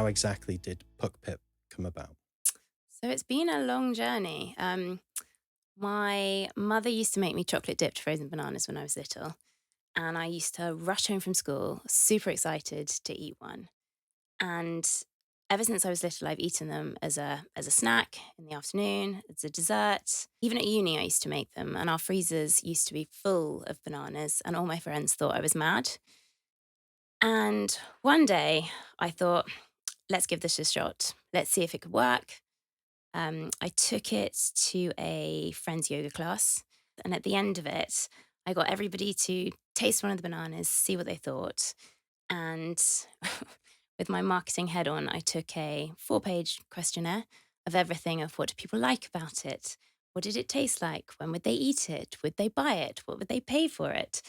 how exactly did Pukpip come about? So it's been a long journey. My mother used to make me chocolate dipped frozen bananas when I was little, and I used to rush home from school, super excited to eat one. And ever since I was little, I've eaten them as a snack in the afternoon, as a dessert. Even at uni, I used to make them, and our freezers used to be full of bananas, and all my friends thought I was mad. And one day, I thought, let's give this a shot. Let's see if it could work. I took it to a friend's yoga class. And at the end of it, I got everybody to taste one of the bananas, see what they thought. And with my marketing head on, I took a 4-page questionnaire of everything of what do people like about it? What did it taste like? When would they eat it? Would they buy it? What would they pay for it?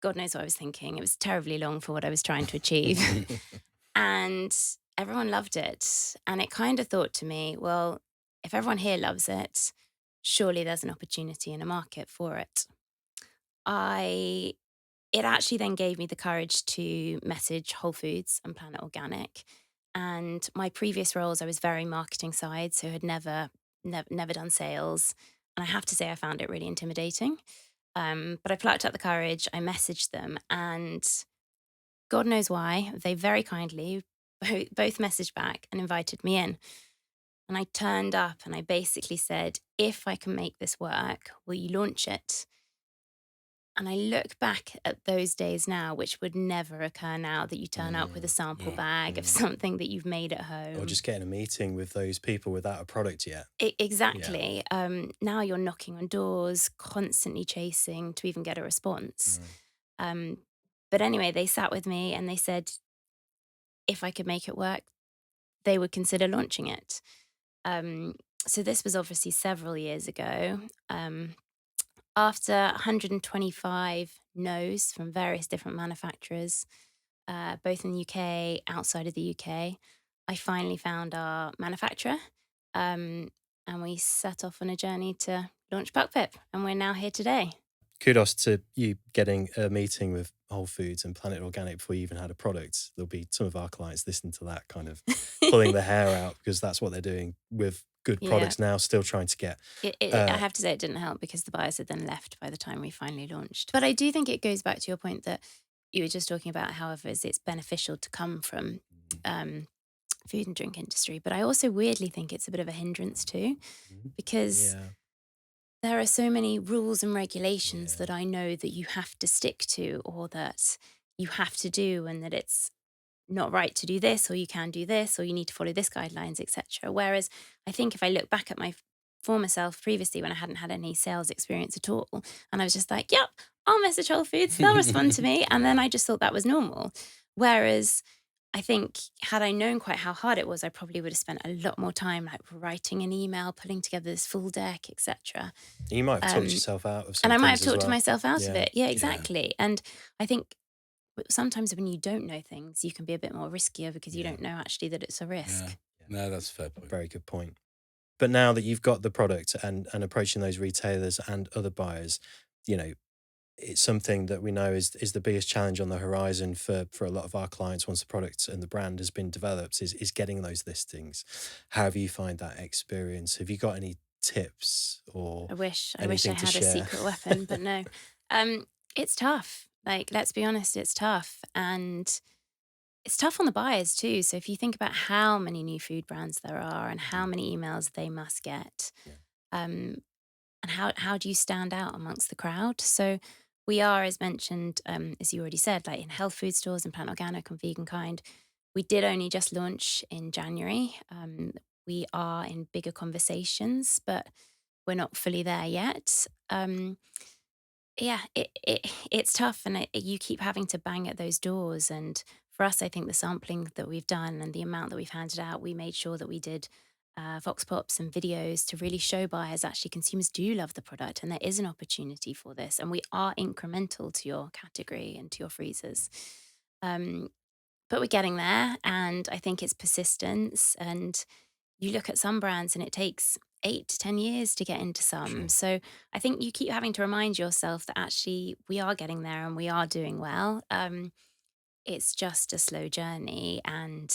God knows what I was thinking. It was terribly long for what I was trying to achieve. And everyone loved it. And it kind of thought to me, well, if everyone here loves it, surely there's an opportunity in a market for it. I It actually then gave me the courage to message Whole Foods and Planet Organic. And my previous roles, I was very marketing side, so had never done sales. And I have to say, I found it really intimidating. But I plucked up the courage. I messaged them, and God knows why, they very kindly both messaged back and invited me in. And I turned up and I basically said, if I can make this work, will you launch it? And I look back at those days now, which would never occur now, that you turn up with a sample Yeah. bag of something that you've made at Or home. just getting a meeting with those people without a product yet? Yeah. Exactly. Now you're knocking on doors, constantly chasing to even get a response. Mm. Um, but anyway, they sat with me and they said, if I could make it work, they would consider launching it. Um, so this was obviously several years ago. After 125 no's from various different manufacturers, both in the UK, outside of the UK, I finally found our manufacturer, and we set off on a journey to launch Pukpip, and we're now here today. Kudos to you getting a meeting with Whole Foods and Planet Organic before you even had a product. There'll be some of our clients listening to that kind of pulling their hair out, because that's what they're doing with good Yeah, products now, still trying to get. I have to say it didn't help because the buyers had then left by the time we finally launched. But I do think it goes back to your point that you were just talking about, however, is it's beneficial to come from um, food and drink industry. But I also weirdly think it's a bit of a hindrance too, Mhm. because Yeah, there are so many rules and regulations yeah. that I know that you have to stick to or that you have to do, and that it's not right to do this, or you can do this, or you need to follow this guidelines, etc. Whereas I think if I look back at my former self previously, when I hadn't had any sales experience at all, and I was just like, yep, I'll message Whole Foods, they'll respond to me. And then Yeah. I just thought that was normal. Whereas I think had I known quite how hard it was, I probably would have spent a lot more time like writing an email, putting together this full deck, etc. You might have talked Um, yourself out of and some I might have things as talked to well. myself out of Yeah. it. Yeah, Yeah. exactly. And I think sometimes when you don't know things, you can be a bit more riskier because you Yeah. don't know actually that it's a Yeah. risk. Yeah. No, that's a fair point. Very good point. But now that you've got the product and approaching those retailers and other buyers, you know, it's something that we know is the biggest challenge on the horizon for a lot of our clients once the product and the brand has been developed is getting those listings. How do you find that experience? Have you got any tips or I wish I anything to had a share? secret weapon, but no. It's tough. Like, let's be honest, it's tough. And it's tough on the buyers too. So if you think about how many new food brands there are and how many emails they must get, Yeah. um, and how do you stand out amongst the crowd? So we are, as mentioned, as you already said, like in health food stores and plant organic and vegan kind. We did only just launch in January. We are in bigger conversations, but we're not fully there yet. Yeah, it's tough, and you keep having to bang at those doors. And for us, I think the sampling that we've done and the amount that we've handed out, we made sure that we did vox pops and videos to really show buyers actually consumers do love the product, and there is an opportunity for this, and we are incremental to your category and to your freezers. Um, but we're getting there, and I think it's persistence. And you look at some brands and it takes 8 to 10 years to get into some. Sure. So I think you keep having to remind yourself that actually we are getting there and we are doing well. It's just a slow journey. And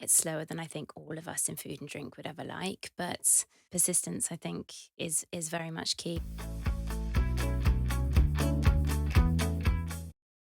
It's slower than I think all of us in food and drink would ever like, but persistence, I think, is very much key.